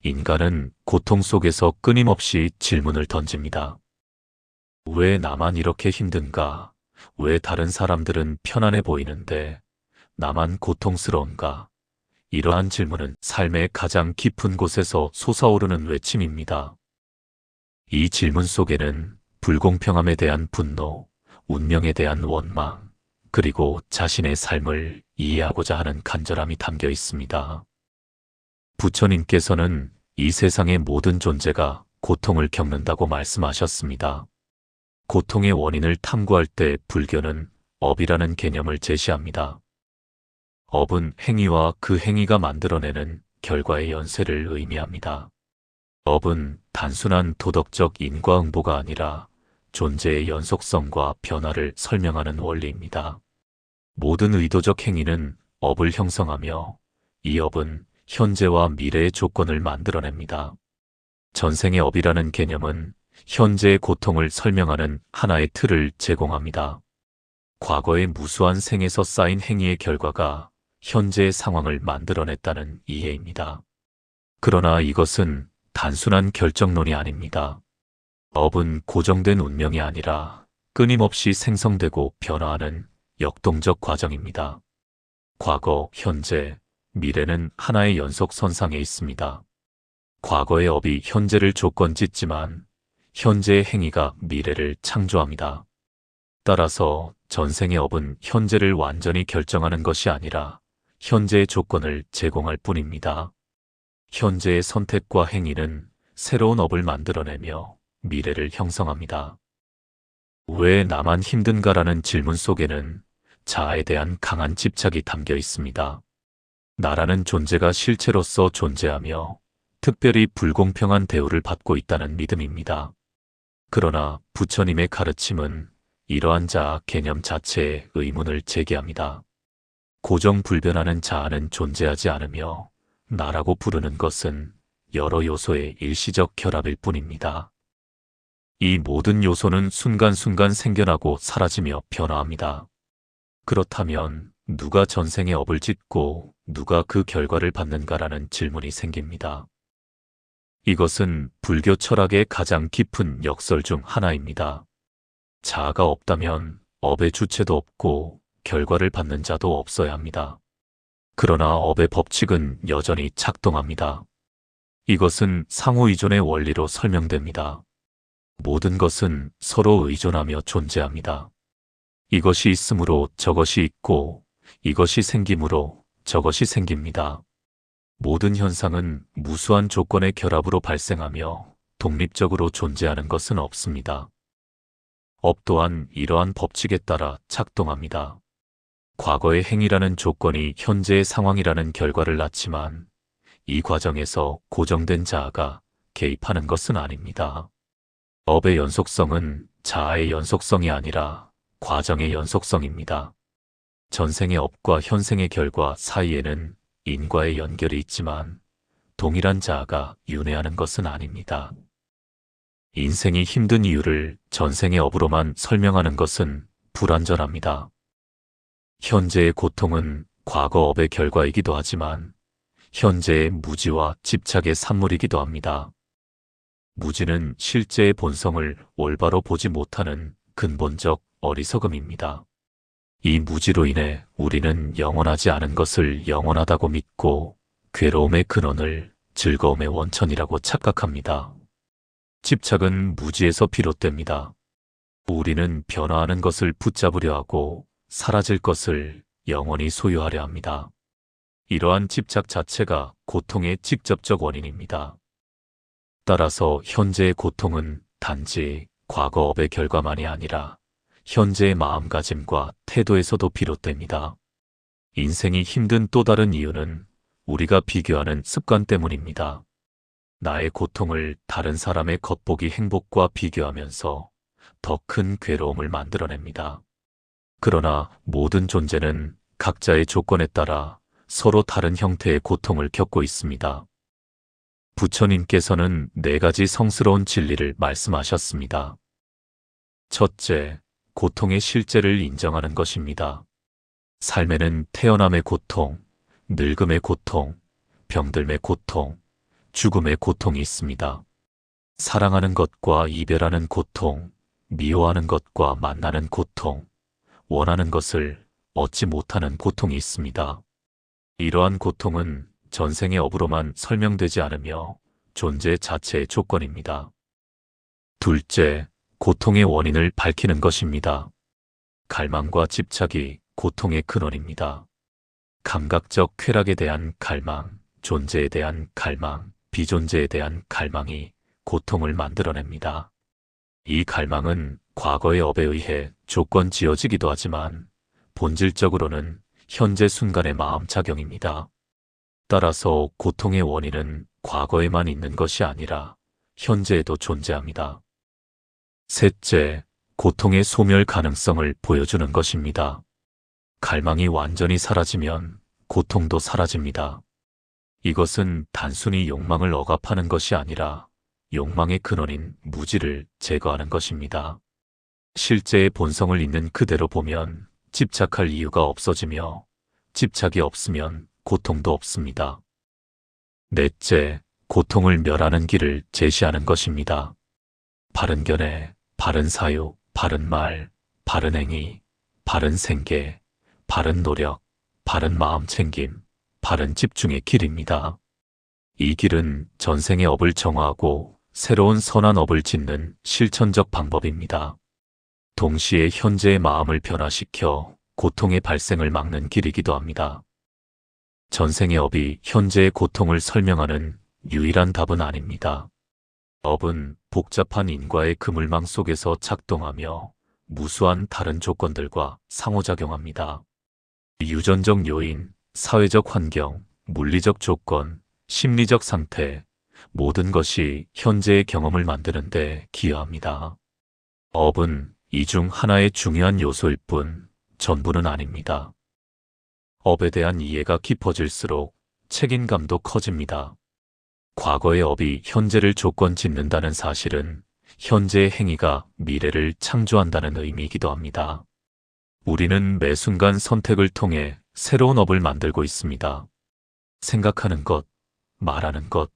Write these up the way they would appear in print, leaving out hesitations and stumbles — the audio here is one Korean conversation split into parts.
인간은 고통 속에서 끊임없이 질문을 던집니다. 왜 나만 이렇게 힘든가? 왜 다른 사람들은 편안해 보이는데 나만 고통스러운가? 이러한 질문은 삶의 가장 깊은 곳에서 솟아오르는 외침입니다. 이 질문 속에는 불공평함에 대한 분노, 운명에 대한 원망, 그리고 자신의 삶을 이해하고자 하는 간절함이 담겨 있습니다. 부처님께서는 이 세상의 모든 존재가 고통을 겪는다고 말씀하셨습니다. 고통의 원인을 탐구할 때 불교는 업이라는 개념을 제시합니다. 업은 행위와 그 행위가 만들어내는 결과의 연쇄를 의미합니다. 업은 단순한 도덕적 인과응보가 아니라 존재의 연속성과 변화를 설명하는 원리입니다. 모든 의도적 행위는 업을 형성하며 이 업은 현재와 미래의 조건을 만들어냅니다. 전생의 업이라는 개념은 현재의 고통을 설명하는 하나의 틀을 제공합니다. 과거의 무수한 생에서 쌓인 행위의 결과가 현재의 상황을 만들어냈다는 이해입니다. 그러나 이것은 단순한 결정론이 아닙니다. 업은 고정된 운명이 아니라 끊임없이 생성되고 변화하는 역동적 과정입니다. 과거, 현재, 미래는 하나의 연속선상에 있습니다. 과거의 업이 현재를 조건짓지만 현재의 행위가 미래를 창조합니다. 따라서 전생의 업은 현재를 완전히 결정하는 것이 아니라 현재의 조건을 제공할 뿐입니다. 현재의 선택과 행위는 새로운 업을 만들어내며 미래를 형성합니다. 왜 나만 힘든가라는 질문 속에는 자아에 대한 강한 집착이 담겨 있습니다. 나라는 존재가 실체로서 존재하며 특별히 불공평한 대우를 받고 있다는 믿음입니다. 그러나 부처님의 가르침은 이러한 자아 개념 자체에 의문을 제기합니다. 고정불변하는 자아는 존재하지 않으며 나라고 부르는 것은 여러 요소의 일시적 결합일 뿐입니다. 이 모든 요소는 순간순간 생겨나고 사라지며 변화합니다. 그렇다면 누가 전생의 업을 짓고 누가 그 결과를 받는가라는 질문이 생깁니다. 이것은 불교 철학의 가장 깊은 역설 중 하나입니다. 자아가 없다면 업의 주체도 없고 결과를 받는 자도 없어야 합니다. 그러나 업의 법칙은 여전히 작동합니다. 이것은 상호의존의 원리로 설명됩니다. 모든 것은 서로 의존하며 존재합니다. 이것이 있으므로 저것이 있고 이것이 생김으로 저것이 생깁니다. 모든 현상은 무수한 조건의 결합으로 발생하며 독립적으로 존재하는 것은 없습니다. 업 또한 이러한 법칙에 따라 작동합니다. 과거의 행위라는 조건이 현재의 상황이라는 결과를 낳지만 이 과정에서 고정된 자아가 개입하는 것은 아닙니다. 업의 연속성은 자아의 연속성이 아니라 과정의 연속성입니다. 전생의 업과 현생의 결과 사이에는 인과의 연결이 있지만 동일한 자아가 윤회하는 것은 아닙니다. 인생이 힘든 이유를 전생의 업으로만 설명하는 것은 불완전합니다. 현재의 고통은 과거 업의 결과이기도 하지만 현재의 무지와 집착의 산물이기도 합니다. 무지는 실제의 본성을 올바로 보지 못하는 근본적 어리석음입니다. 이 무지로 인해 우리는 영원하지 않은 것을 영원하다고 믿고 괴로움의 근원을 즐거움의 원천이라고 착각합니다. 집착은 무지에서 비롯됩니다. 우리는 변화하는 것을 붙잡으려 하고 사라질 것을 영원히 소유하려 합니다. 이러한 집착 자체가 고통의 직접적 원인입니다. 따라서 현재의 고통은 단지 과거 업의 결과만이 아니라 현재의 마음가짐과 태도에서도 비롯됩니다. 인생이 힘든 또 다른 이유는 우리가 비교하는 습관 때문입니다. 나의 고통을 다른 사람의 겉보기 행복과 비교하면서 더 큰 괴로움을 만들어냅니다. 그러나 모든 존재는 각자의 조건에 따라 서로 다른 형태의 고통을 겪고 있습니다. 부처님께서는 4가지 성스러운 진리를 말씀하셨습니다. 첫째, 고통의 실제를 인정하는 것입니다. 삶에는 태어남의 고통, 늙음의 고통, 병들음의 고통, 죽음의 고통이 있습니다. 사랑하는 것과 이별하는 고통, 미워하는 것과 만나는 고통, 원하는 것을 얻지 못하는 고통이 있습니다. 이러한 고통은 전생의 업으로만 설명되지 않으며 존재 자체의 조건입니다. 둘째, 고통의 원인을 밝히는 것입니다. 갈망과 집착이 고통의 근원입니다. 감각적 쾌락에 대한 갈망, 존재에 대한 갈망, 비존재에 대한 갈망이 고통을 만들어냅니다. 이 갈망은 과거의 업에 의해 조건 지어지기도 하지만 본질적으로는 현재 순간의 마음작용입니다. 따라서 고통의 원인은 과거에만 있는 것이 아니라 현재에도 존재합니다. 셋째, 고통의 소멸 가능성을 보여주는 것입니다. 갈망이 완전히 사라지면 고통도 사라집니다. 이것은 단순히 욕망을 억압하는 것이 아니라 욕망의 근원인 무지를 제거하는 것입니다. 실제의 본성을 있는 그대로 보면 집착할 이유가 없어지며 집착이 없으면 고통도 없습니다. 넷째, 고통을 멸하는 길을 제시하는 것입니다. 바른 견해, 바른 사유, 바른 말, 바른 행위, 바른 생계, 바른 노력, 바른 마음 챙김, 바른 집중의 길입니다. 이 길은 전생의 업을 정화하고 새로운 선한 업을 짓는 실천적 방법입니다. 동시에 현재의 마음을 변화시켜 고통의 발생을 막는 길이기도 합니다. 전생의 업이 현재의 고통을 설명하는 유일한 답은 아닙니다. 업은 복잡한 인과의 그물망 속에서 작동하며 무수한 다른 조건들과 상호작용합니다. 유전적 요인, 사회적 환경, 물리적 조건, 심리적 상태, 모든 것이 현재의 경험을 만드는 데 기여합니다. 업은 이 중 하나의 중요한 요소일 뿐 전부는 아닙니다. 업에 대한 이해가 깊어질수록 책임감도 커집니다. 과거의 업이 현재를 조건 짓는다는 사실은 현재의 행위가 미래를 창조한다는 의미이기도 합니다. 우리는 매 순간 선택을 통해 새로운 업을 만들고 있습니다. 생각하는 것, 말하는 것,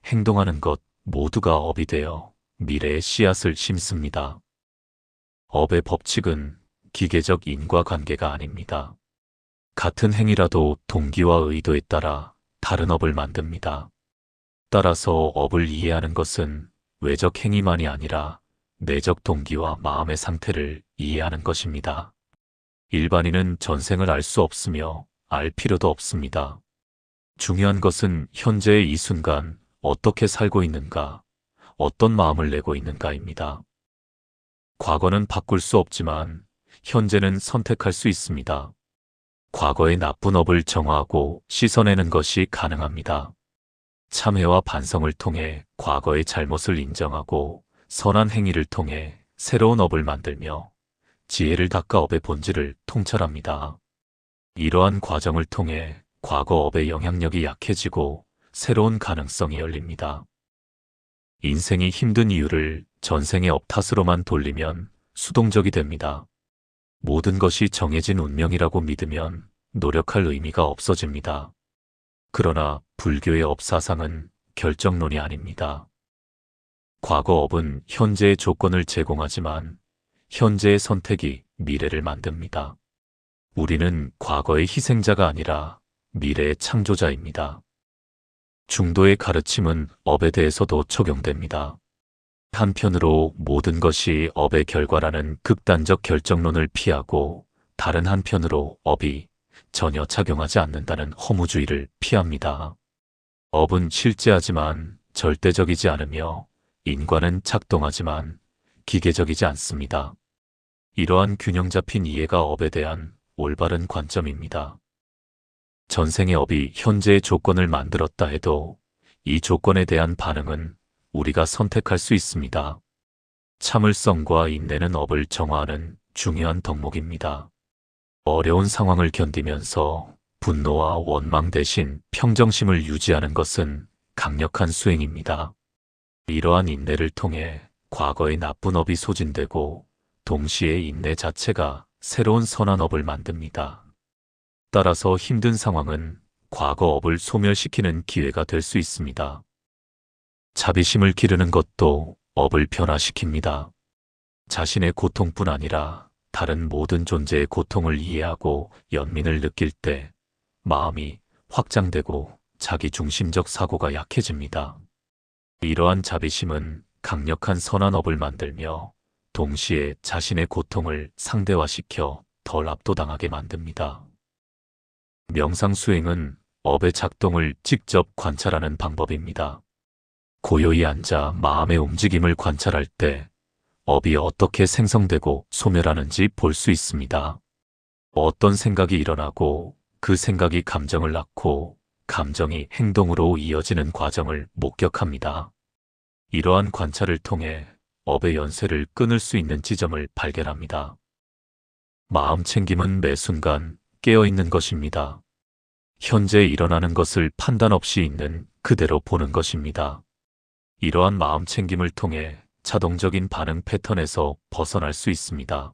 행동하는 것 모두가 업이 되어 미래의 씨앗을 심습니다. 업의 법칙은 기계적 인과관계가 아닙니다. 같은 행위라도 동기와 의도에 따라 다른 업을 만듭니다. 따라서 업을 이해하는 것은 외적 행위만이 아니라 내적 동기와 마음의 상태를 이해하는 것입니다. 일반인은 전생을 알 수 없으며 알 필요도 없습니다. 중요한 것은 현재의 이 순간 어떻게 살고 있는가, 어떤 마음을 내고 있는가입니다. 과거는 바꿀 수 없지만 현재는 선택할 수 있습니다. 과거의 나쁜 업을 정화하고 씻어내는 것이 가능합니다. 참회와 반성을 통해 과거의 잘못을 인정하고 선한 행위를 통해 새로운 업을 만들며 지혜를 닦아 업의 본질을 통찰합니다. 이러한 과정을 통해 과거 업의 영향력이 약해지고 새로운 가능성이 열립니다. 인생이 힘든 이유를 전생의 업 탓으로만 돌리면 수동적이 됩니다. 모든 것이 정해진 운명이라고 믿으면 노력할 의미가 없어집니다. 그러나 불교의 업 사상은 결정론이 아닙니다. 과거 업은 현재의 조건을 제공하지만 현재의 선택이 미래를 만듭니다. 우리는 과거의 희생자가 아니라 미래의 창조자입니다. 중도의 가르침은 업에 대해서도 적용됩니다. 한편으로 모든 것이 업의 결과라는 극단적 결정론을 피하고 다른 한편으로 업이 전혀 작용하지 않는다는 허무주의를 피합니다. 업은 실제하지만 절대적이지 않으며 인과는 작동하지만 기계적이지 않습니다. 이러한 균형 잡힌 이해가 업에 대한 올바른 관점입니다. 전생의 업이 현재의 조건을 만들었다 해도 이 조건에 대한 반응은 우리가 선택할 수 있습니다. 참을성과 인내는 업을 정화하는 중요한 덕목입니다. 어려운 상황을 견디면서 분노와 원망 대신 평정심을 유지하는 것은 강력한 수행입니다. 이러한 인내를 통해 과거의 나쁜 업이 소진되고 동시에 인내 자체가 새로운 선한 업을 만듭니다. 따라서 힘든 상황은 과거 업을 소멸시키는 기회가 될 수 있습니다. 자비심을 기르는 것도 업을 변화시킵니다. 자신의 고통뿐 아니라 다른 모든 존재의 고통을 이해하고 연민을 느낄 때 마음이 확장되고 자기 중심적 사고가 약해집니다. 이러한 자비심은 강력한 선한 업을 만들며 동시에 자신의 고통을 상대화시켜 덜 압도당하게 만듭니다. 명상 수행은 업의 작동을 직접 관찰하는 방법입니다. 고요히 앉아 마음의 움직임을 관찰할 때 업이 어떻게 생성되고 소멸하는지 볼 수 있습니다. 어떤 생각이 일어나고 그 생각이 감정을 낳고 감정이 행동으로 이어지는 과정을 목격합니다. 이러한 관찰을 통해 업의 연쇄를 끊을 수 있는 지점을 발견합니다. 마음 챙김은 매 순간 깨어있는 것입니다. 현재 일어나는 것을 판단 없이 있는 그대로 보는 것입니다. 이러한 마음 챙김을 통해 자동적인 반응 패턴에서 벗어날 수 있습니다.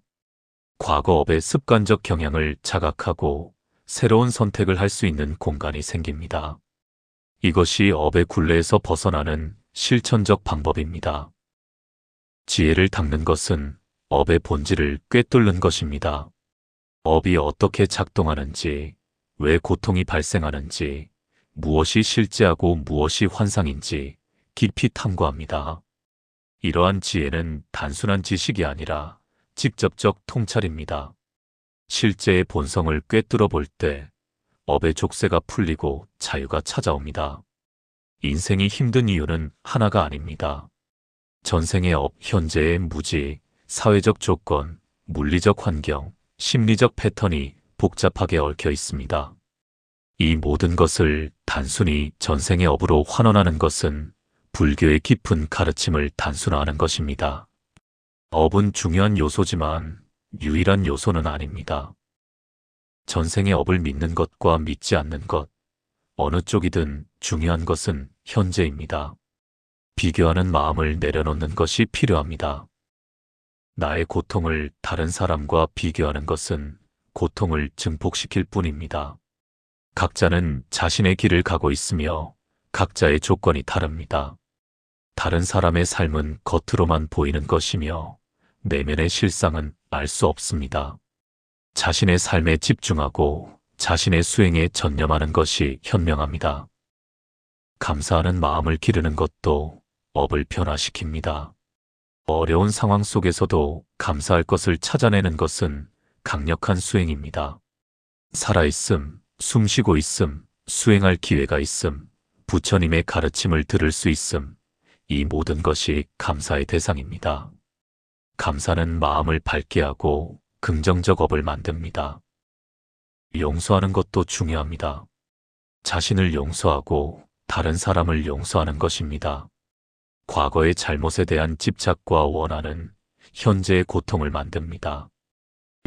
과거 업의 습관적 경향을 자각하고 새로운 선택을 할 수 있는 공간이 생깁니다. 이것이 업의 굴레에서 벗어나는 실천적 방법입니다. 지혜를 닦는 것은 업의 본질을 꿰뚫는 것입니다. 업이 어떻게 작동하는지, 왜 고통이 발생하는지, 무엇이 실제하고 무엇이 환상인지 깊이 탐구합니다. 이러한 지혜는 단순한 지식이 아니라 직접적 통찰입니다. 실제의 본성을 꿰뚫어 볼 때 업의 족쇄가 풀리고 자유가 찾아옵니다. 인생이 힘든 이유는 하나가 아닙니다. 전생의 업, 현재의 무지, 사회적 조건, 물리적 환경, 심리적 패턴이 복잡하게 얽혀 있습니다. 이 모든 것을 단순히 전생의 업으로 환원하는 것은 불교의 깊은 가르침을 단순화하는 것입니다. 업은 중요한 요소지만 유일한 요소는 아닙니다. 전생의 업을 믿는 것과 믿지 않는 것, 어느 쪽이든 중요한 것은 현재입니다. 비교하는 마음을 내려놓는 것이 필요합니다. 나의 고통을 다른 사람과 비교하는 것은 고통을 증폭시킬 뿐입니다. 각자는 자신의 길을 가고 있으며 각자의 조건이 다릅니다. 다른 사람의 삶은 겉으로만 보이는 것이며 내면의 실상은 알 수 없습니다. 자신의 삶에 집중하고 자신의 수행에 전념하는 것이 현명합니다. 감사하는 마음을 기르는 것도 업을 변화시킵니다. 어려운 상황 속에서도 감사할 것을 찾아내는 것은 강력한 수행입니다. 살아있음, 숨쉬고 있음, 수행할 기회가 있음, 부처님의 가르침을 들을 수 있음, 이 모든 것이 감사의 대상입니다. 감사는 마음을 밝게 하고 긍정적 업을 만듭니다. 용서하는 것도 중요합니다. 자신을 용서하고 다른 사람을 용서하는 것입니다. 과거의 잘못에 대한 집착과 원한은 현재의 고통을 만듭니다.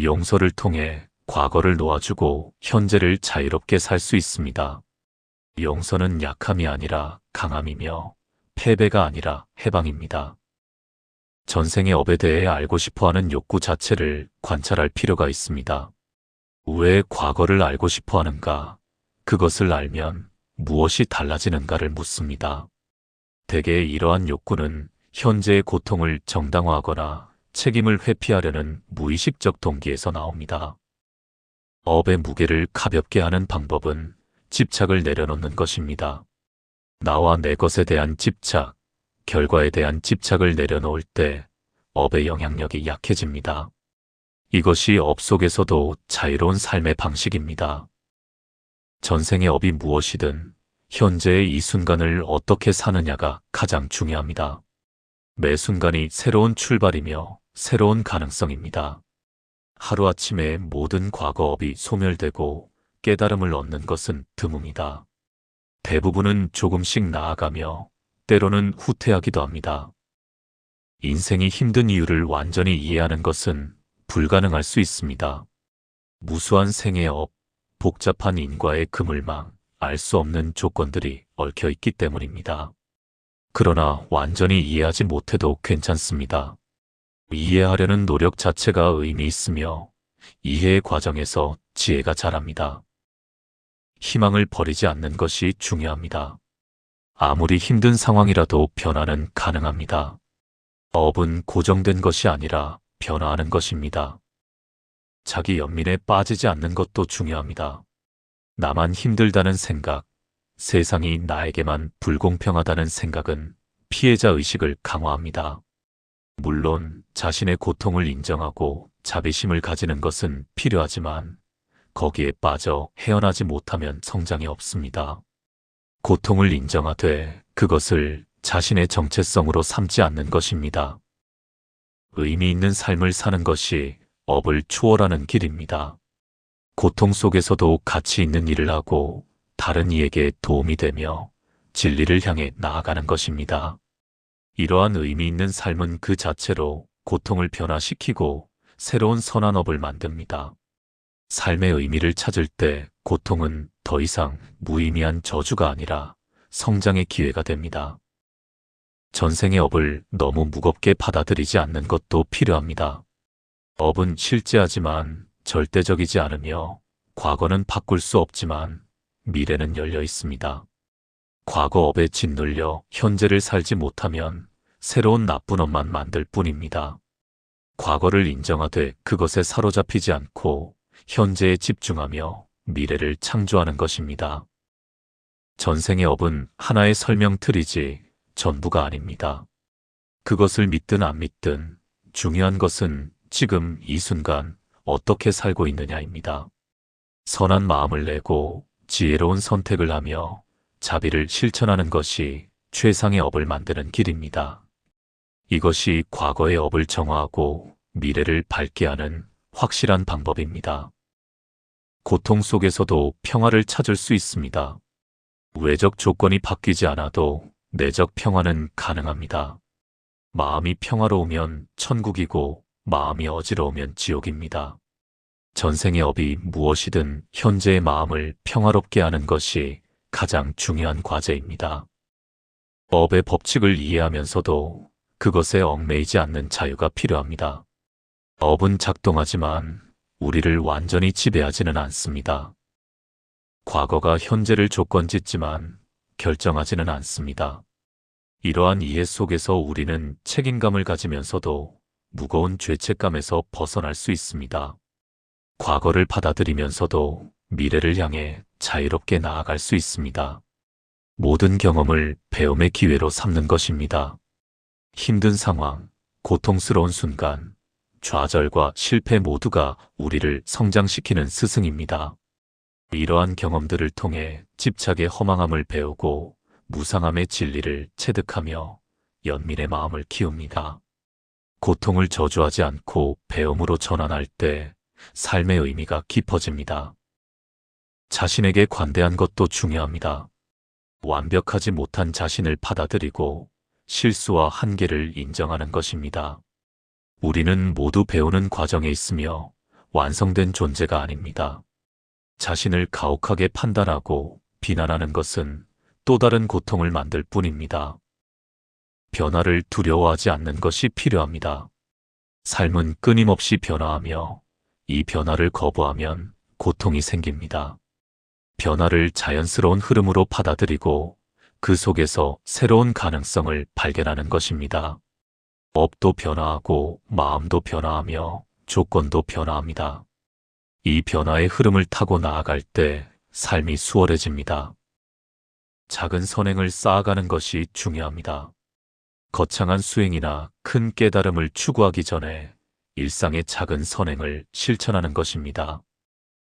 용서를 통해 과거를 놓아주고 현재를 자유롭게 살 수 있습니다. 용서는 약함이 아니라 강함이며 패배가 아니라 해방입니다. 전생의 업에 대해 알고 싶어하는 욕구 자체를 관찰할 필요가 있습니다. 왜 과거를 알고 싶어 하는가? 그것을 알면 무엇이 달라지는가를 묻습니다. 대개 이러한 욕구는 현재의 고통을 정당화하거나 책임을 회피하려는 무의식적 동기에서 나옵니다. 업의 무게를 가볍게 하는 방법은 집착을 내려놓는 것입니다. 나와 내 것에 대한 집착, 결과에 대한 집착을 내려놓을 때 업의 영향력이 약해집니다. 이것이 업 속에서도 자유로운 삶의 방식입니다. 전생의 업이 무엇이든 현재의 이 순간을 어떻게 사느냐가 가장 중요합니다. 매 순간이 새로운 출발이며 새로운 가능성입니다. 하루아침에 모든 과거 업이 소멸되고 깨달음을 얻는 것은 드뭅니다. 대부분은 조금씩 나아가며 때로는 후퇴하기도 합니다. 인생이 힘든 이유를 완전히 이해하는 것은 불가능할 수 있습니다. 무수한 생의 업, 복잡한 인과의 그물망, 알 수 없는 조건들이 얽혀 있기 때문입니다. 그러나 완전히 이해하지 못해도 괜찮습니다. 이해하려는 노력 자체가 의미 있으며 이해의 과정에서 지혜가 자랍니다. 희망을 버리지 않는 것이 중요합니다. 아무리 힘든 상황이라도 변화는 가능합니다. 업은 고정된 것이 아니라 변화하는 것입니다. 자기 연민에 빠지지 않는 것도 중요합니다. 나만 힘들다는 생각, 세상이 나에게만 불공평하다는 생각은 피해자 의식을 강화합니다. 물론 자신의 고통을 인정하고 자비심을 가지는 것은 필요하지만 거기에 빠져 헤어나지 못하면 성장이 없습니다. 고통을 인정하되 그것을 자신의 정체성으로 삼지 않는 것입니다. 의미 있는 삶을 사는 것이 업을 초월하는 길입니다. 고통 속에서도 가치 있는 일을 하고 다른 이에게 도움이 되며 진리를 향해 나아가는 것입니다. 이러한 의미 있는 삶은 그 자체로 고통을 변화시키고 새로운 선한 업을 만듭니다. 삶의 의미를 찾을 때 고통은 더 이상 무의미한 저주가 아니라 성장의 기회가 됩니다. 전생의 업을 너무 무겁게 받아들이지 않는 것도 필요합니다. 업은 실제하지만 절대적이지 않으며 과거는 바꿀 수 없지만 미래는 열려 있습니다. 과거 업에 짓눌려 현재를 살지 못하면 새로운 나쁜 업만 만들 뿐입니다. 과거를 인정하되 그것에 사로잡히지 않고 현재에 집중하며 미래를 창조하는 것입니다. 전생의 업은 하나의 설명틀이지 전부가 아닙니다. 그것을 믿든 안 믿든 중요한 것은 지금 이 순간 어떻게 살고 있느냐입니다. 선한 마음을 내고 지혜로운 선택을 하며 자비를 실천하는 것이 최상의 업을 만드는 길입니다. 이것이 과거의 업을 정화하고 미래를 밝게 하는 확실한 방법입니다. 고통 속에서도 평화를 찾을 수 있습니다. 외적 조건이 바뀌지 않아도 내적 평화는 가능합니다. 마음이 평화로우면 천국이고 마음이 어지러우면 지옥입니다. 전생의 업이 무엇이든 현재의 마음을 평화롭게 하는 것이 가장 중요한 과제입니다. 업의 법칙을 이해하면서도 그것에 얽매이지 않는 자유가 필요합니다. 업은 작동하지만 우리를 완전히 지배하지는 않습니다. 과거가 현재를 조건짓지만 결정하지는 않습니다. 이러한 이해 속에서 우리는 책임감을 가지면서도 무거운 죄책감에서 벗어날 수 있습니다. 과거를 받아들이면서도 미래를 향해 자유롭게 나아갈 수 있습니다. 모든 경험을 배움의 기회로 삼는 것입니다. 힘든 상황, 고통스러운 순간, 좌절과 실패 모두가 우리를 성장시키는 스승입니다. 이러한 경험들을 통해 집착의 허망함을 배우고 무상함의 진리를 체득하며 연민의 마음을 키웁니다. 고통을 저주하지 않고 배움으로 전환할 때 삶의 의미가 깊어집니다. 자신에게 관대한 것도 중요합니다. 완벽하지 못한 자신을 받아들이고 실수와 한계를 인정하는 것입니다. 우리는 모두 배우는 과정에 있으며 완성된 존재가 아닙니다. 자신을 가혹하게 판단하고 비난하는 것은 또 다른 고통을 만들 뿐입니다. 변화를 두려워하지 않는 것이 필요합니다. 삶은 끊임없이 변화하며 이 변화를 거부하면 고통이 생깁니다. 변화를 자연스러운 흐름으로 받아들이고 그 속에서 새로운 가능성을 발견하는 것입니다. 업도 변화하고 마음도 변화하며 조건도 변화합니다. 이 변화의 흐름을 타고 나아갈 때 삶이 수월해집니다. 작은 선행을 쌓아가는 것이 중요합니다. 거창한 수행이나 큰 깨달음을 추구하기 전에 일상의 작은 선행을 실천하는 것입니다.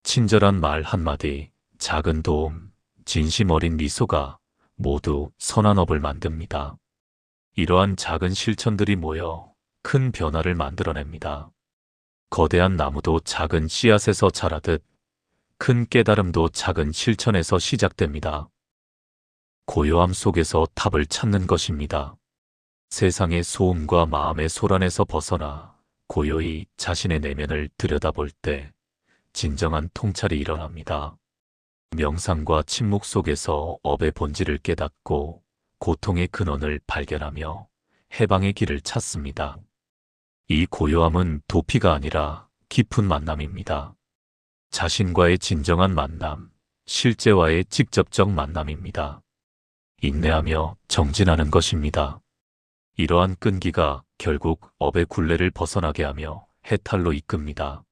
친절한 말 한마디, 작은 도움, 진심 어린 미소가 모두 선한 업을 만듭니다. 이러한 작은 실천들이 모여 큰 변화를 만들어냅니다. 거대한 나무도 작은 씨앗에서 자라듯 큰 깨달음도 작은 실천에서 시작됩니다. 고요함 속에서 답을 찾는 것입니다. 세상의 소음과 마음의 소란에서 벗어나 고요히 자신의 내면을 들여다볼 때 진정한 통찰이 일어납니다. 명상과 침묵 속에서 업의 본질을 깨닫고 고통의 근원을 발견하며 해방의 길을 찾습니다. 이 고요함은 도피가 아니라 깊은 만남입니다. 자신과의 진정한 만남, 실제와의 직접적 만남입니다. 인내하며 정진하는 것입니다. 이러한 끈기가 결국 업의 굴레를 벗어나게 하며 해탈로 이끕니다.